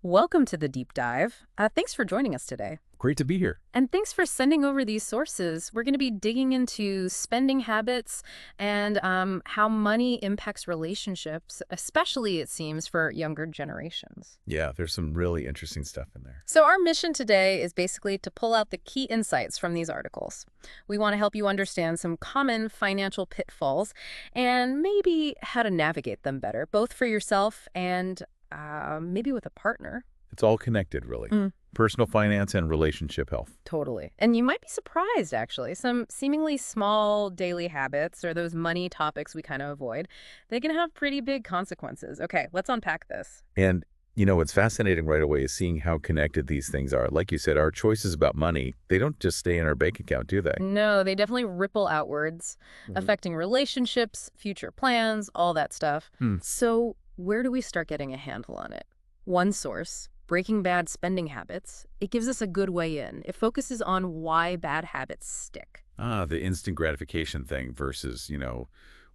Welcome to the deep dive. Thanks for joining us today. Great to be here. And thanks for sending over these sources. We're going to be digging into spending habits and how money impacts relationships, especially, it seems, for younger generations. Yeah, there's some really interesting stuff in there. So our mission today is basically to pull out the key insights from these articles. We want to help you understand some common financial pitfalls and maybe how to navigate them better, both for yourself and maybe with a partner. It's all connected, really. Personal finance and relationship health. Totally. And you might be surprised, actually. Some seemingly small daily habits or those money topics we kind of avoid, they can have pretty big consequences. Okay, let's unpack this. And, what's fascinating right away is seeing how connected these things are. Like you said, our choices about money, they don't just stay in our bank account, do they? No, they definitely ripple outwards, affecting relationships, future plans, all that stuff. So where do we start getting a handle on it? One source, Breaking Bad Spending Habits, it gives us a good way in. It focuses on why bad habits stick. The instant gratification thing versus,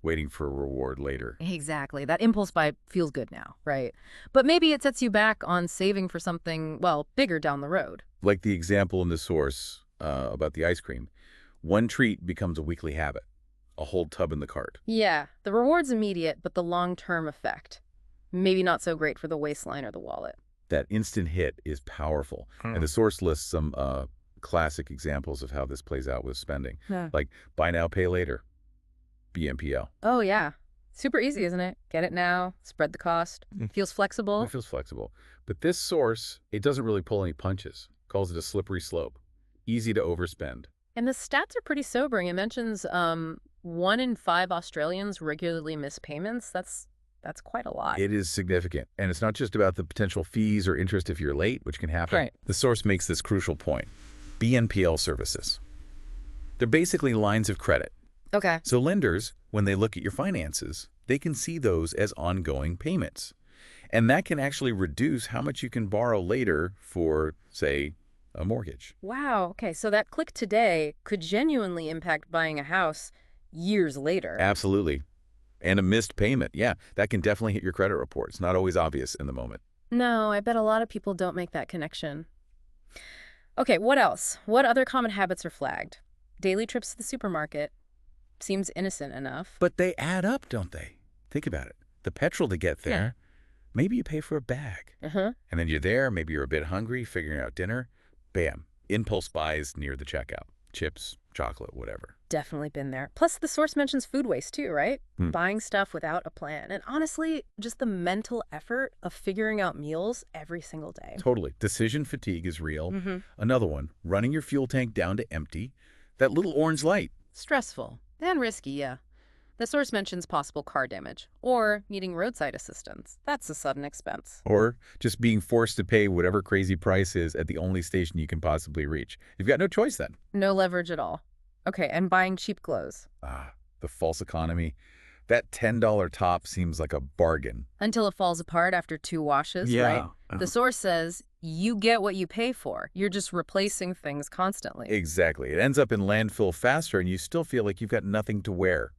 waiting for a reward later. Exactly. That impulse buy feels good now, right? But maybe it sets you back on saving for something, well, bigger down the road. Like the example in the source about the ice cream. One treat becomes a weekly habit, a whole tub in the cart. Yeah, the reward's immediate, but the long-term effect, maybe not so great for the waistline or the wallet. That instant hit is powerful. And the source lists some classic examples of how this plays out with spending. Yeah. Like buy now, pay later, BNPL. Oh, yeah. Super easy, isn't it? Get it now, spread the cost. Feels flexible. It feels flexible. But this source, it doesn't really pull any punches. Calls it a slippery slope. Easy to overspend. And the stats are pretty sobering. It mentions 1 in 5 Australians regularly miss payments. That's quite a lot. It is significant. And it's not just about the potential fees or interest if you're late, which can happen. Right. The source makes this crucial point. BNPL services. They're basically lines of credit. Okay. So lenders, when they look at your finances, they can see those as ongoing payments. And that can actually reduce how much you can borrow later for, say, a mortgage. Wow. Okay. So that click today could genuinely impact buying a house years later. Absolutely. And a missed payment, yeah, that can definitely hit your credit report. It's not always obvious in the moment. No, I bet a lot of people don't make that connection. Okay, what else? What other common habits are flagged? Daily trips to the supermarket. Seems innocent enough. But they add up, don't they? Think about it. The petrol to get there, maybe you pay for a bag. And then you're there, maybe you're a bit hungry, figuring out dinner. Bam, impulse buys near the checkout. Chips, chocolate, whatever. Definitely been there. Plus, the source mentions food waste too, right? Buying stuff without a plan. And honestly, just the mental effort of figuring out meals every single day. Totally. Decision fatigue is real. Another one, running your fuel tank down to empty. That little orange light. Stressful and risky, yeah. The source mentions possible car damage or needing roadside assistance. That's a sudden expense. Or just being forced to pay whatever crazy price is at the only station you can possibly reach. You've got no choice then. No leverage at all. Okay, and buying cheap clothes. The false economy. That $10 top seems like a bargain. Until it falls apart after 2 washes, right? The source says you get what you pay for. You're just replacing things constantly. Exactly. It ends up in landfill faster and you still feel like you've got nothing to wear,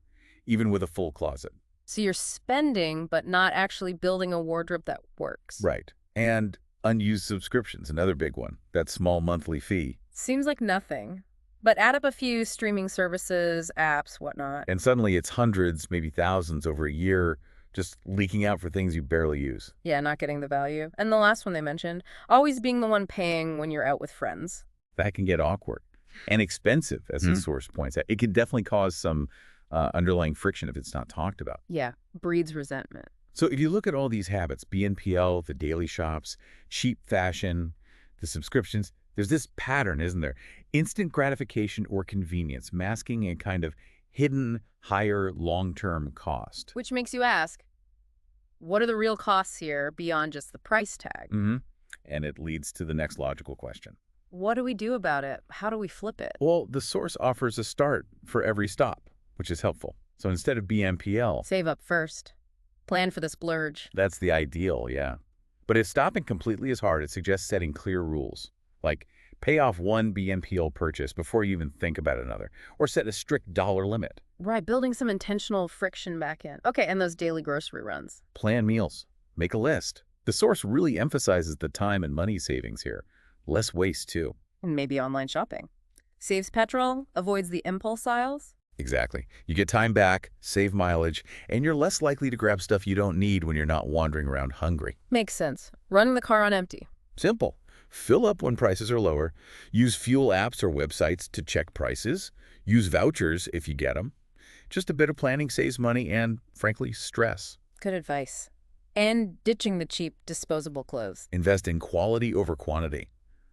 even with a full closet. So you're spending, but not actually building a wardrobe that works. Right. And unused subscriptions, another big one. That small monthly fee. Seems like nothing. But add up a few streaming services, apps, whatnot. And suddenly it's hundreds, maybe thousands over a year, just leaking out for things you barely use. Yeah, not getting the value. And the last one they mentioned, always being the one paying when you're out with friends. That can get awkward and expensive, as the source points out. It can definitely cause some underlying friction if it's not talked about. Yeah, breeds resentment. So if you look at all these habits, BNPL, the daily shops, cheap fashion, the subscriptions, there's this pattern, isn't there? Instant gratification or convenience, masking a kind of hidden, higher long-term cost. Which makes you ask, what are the real costs here beyond just the price tag? And it leads to the next logical question. What do we do about it? How do we flip it? Well, the source offers a start for every stop, which is helpful. So instead of BNPL, Save up first. Plan for the splurge. that's the ideal, yeah. But if stopping completely is hard, it suggests setting clear rules. Like pay off one BNPL purchase before you even think about another, or set a strict dollar limit. Right, building some intentional friction back in. Okay, and those daily grocery runs. Plan meals. Make a list. The source really emphasizes the time and money savings here. Less waste, too. And maybe online shopping. Saves petrol, avoids the impulse aisles. Exactly. You get time back, save mileage, and you're less likely to grab stuff you don't need when you're not wandering around hungry. Makes sense. Running the car on empty. Simple. Fill up when prices are lower. Use fuel apps or websites to check prices. Use vouchers if you get them. Just a bit of planning saves money and, frankly, stress. Good advice. And ditching the cheap, disposable clothes. Invest in quality over quantity.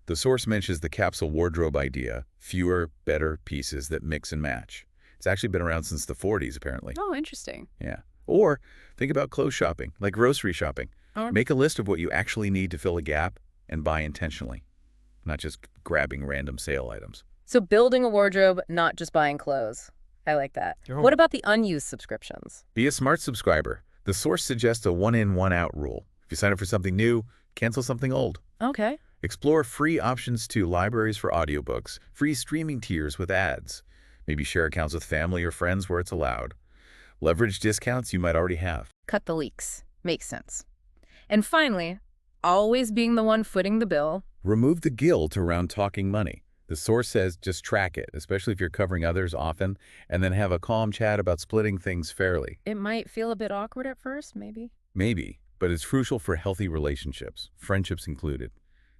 The source mentions the capsule wardrobe idea, fewer, better pieces that mix and match. It's actually been around since the 40s, apparently. Oh, interesting. Yeah. Or think about clothes shopping, like grocery shopping. Or Make a list of what you actually need to fill a gap and buy intentionally, not just grabbing random sale items. So building a wardrobe, not just buying clothes. I like that. Oh. What about the unused subscriptions? Be a smart subscriber. The source suggests a one-in, one-out rule. If you sign up for something new, cancel something old. Okay. Explore free options to libraries for audiobooks, free streaming tiers with ads. Maybe share accounts with family or friends where it's allowed. Leverage discounts you might already have. Cut the leaks. Makes sense. And finally, always being the one footing the bill. Remove the guilt around talking money. The source says just track it, especially if you're covering others often, and then have a calm chat about splitting things fairly. It might feel a bit awkward at first, maybe. Maybe, but it's crucial for healthy relationships, friendships included,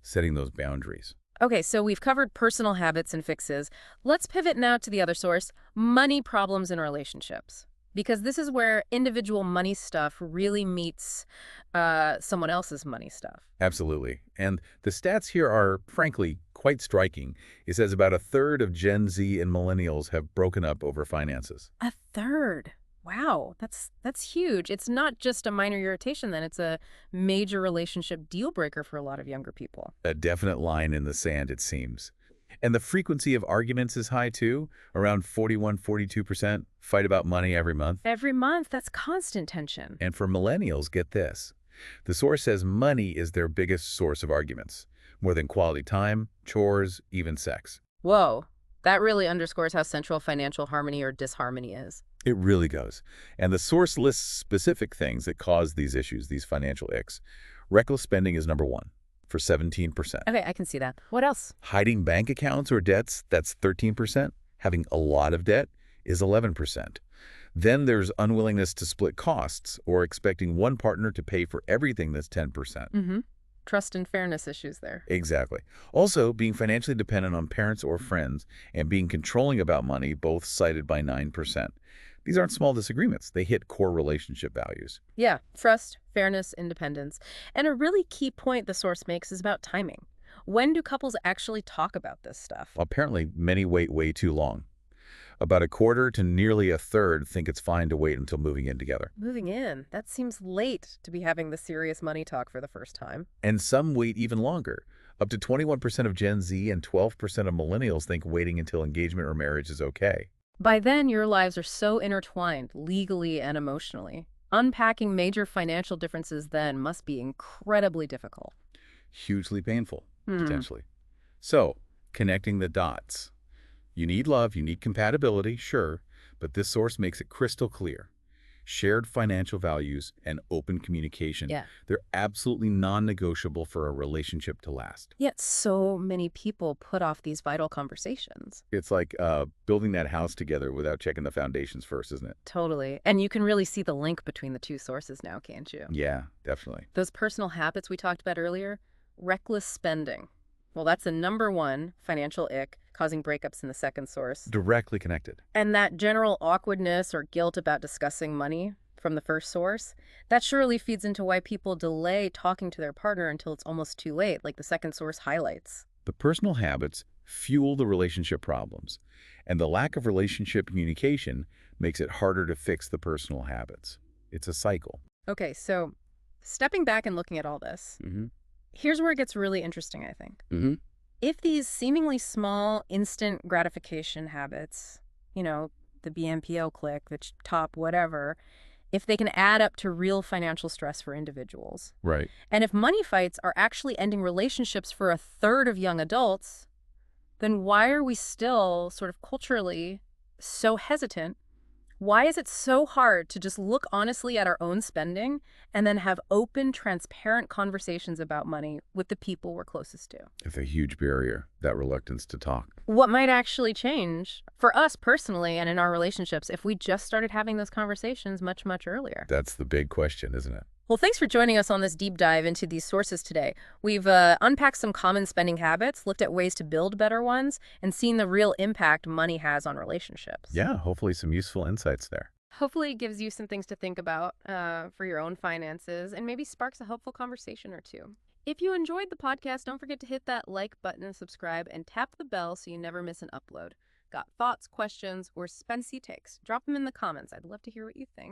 setting those boundaries. Okay, so we've covered personal habits and fixes. Let's pivot now to the other source, money problems in relationships. Because this is where individual money stuff really meets someone else's money stuff. Absolutely. And the stats here are, frankly, quite striking. It says about a third of Gen Z and millennials have broken up over finances. A third. Wow, that's huge. It's not just a minor irritation then, it's a major relationship deal breaker for a lot of younger people. A definite line in the sand, it seems. And the frequency of arguments is high, too. Around 41–42% fight about money every month. Every month, that's constant tension. And for millennials, get this. The source says money is their biggest source of arguments, more than quality time, chores, even sex. Whoa, that really underscores how central financial harmony or disharmony is. It really goes. And the source lists specific things that cause these issues, these financial icks. Reckless spending is number one, for 17%. Okay, I can see that. What else? Hiding bank accounts or debts, that's 13%. Having a lot of debt is 11%. Then there's unwillingness to split costs or expecting one partner to pay for everything, that's 10%. Mm-hmm. Trust and fairness issues there. Exactly. Also, being financially dependent on parents or friends and being controlling about money, both cited by 9%. These aren't small disagreements. They hit core relationship values. Yeah, trust, fairness, independence. And a really key point the source makes is about timing. When do couples actually talk about this stuff? Apparently, many wait way too long. About a quarter to nearly a third think it's fine to wait until moving in together. Moving in? That seems late to be having the serious money talk for the first time. And some wait even longer. Up to 21% of Gen Z and 12% of millennials think waiting until engagement or marriage is okay. By then, your lives are so intertwined, legally and emotionally. Unpacking major financial differences then must be incredibly difficult. Hugely painful, potentially. So, connecting the dots. You need love, you need compatibility, sure, but this source makes it crystal clear. Shared financial values and open communication, they're absolutely non-negotiable for a relationship to last. Yet so many people put off these vital conversations. It's like building that house together without checking the foundations first, isn't it? Totally. And you can really see the link between the two sources now, can't you? Yeah, definitely. Those personal habits we talked about earlier, reckless spending. Well, that's the number one financial ick, causing breakups in the second source. Directly connected. And that general awkwardness or guilt about discussing money from the first source, that surely feeds into why people delay talking to their partner until it's almost too late, like the second source highlights. The personal habits fuel the relationship problems, and the lack of relationship communication makes it harder to fix the personal habits. It's a cycle. Okay, so stepping back and looking at all this, here's where it gets really interesting, I think. If these seemingly small, instant gratification habits, you know, the BNPL click, the top whatever, if they can add up to real financial stress for individuals. Right. And if money fights are actually ending relationships for a third of young adults, then why are we still sort of culturally so hesitant Why is it so hard to just look honestly at our own spending and then have open, transparent conversations about money with the people we're closest to? It's a huge barrier, that reluctance to talk. What might actually change for us personally and in our relationships if we just started having those conversations much, much earlier? That's the big question, isn't it? Well, thanks for joining us on this deep dive into these sources today. We've unpacked some common spending habits, looked at ways to build better ones, and seen the real impact money has on relationships. Yeah, hopefully some useful insights there. Hopefully it gives you some things to think about for your own finances and maybe sparks a helpful conversation or two. If you enjoyed the podcast, don't forget to hit that like button and subscribe and tap the bell so you never miss an upload. Got thoughts, questions, or spensy takes? Drop them in the comments. I'd love to hear what you think.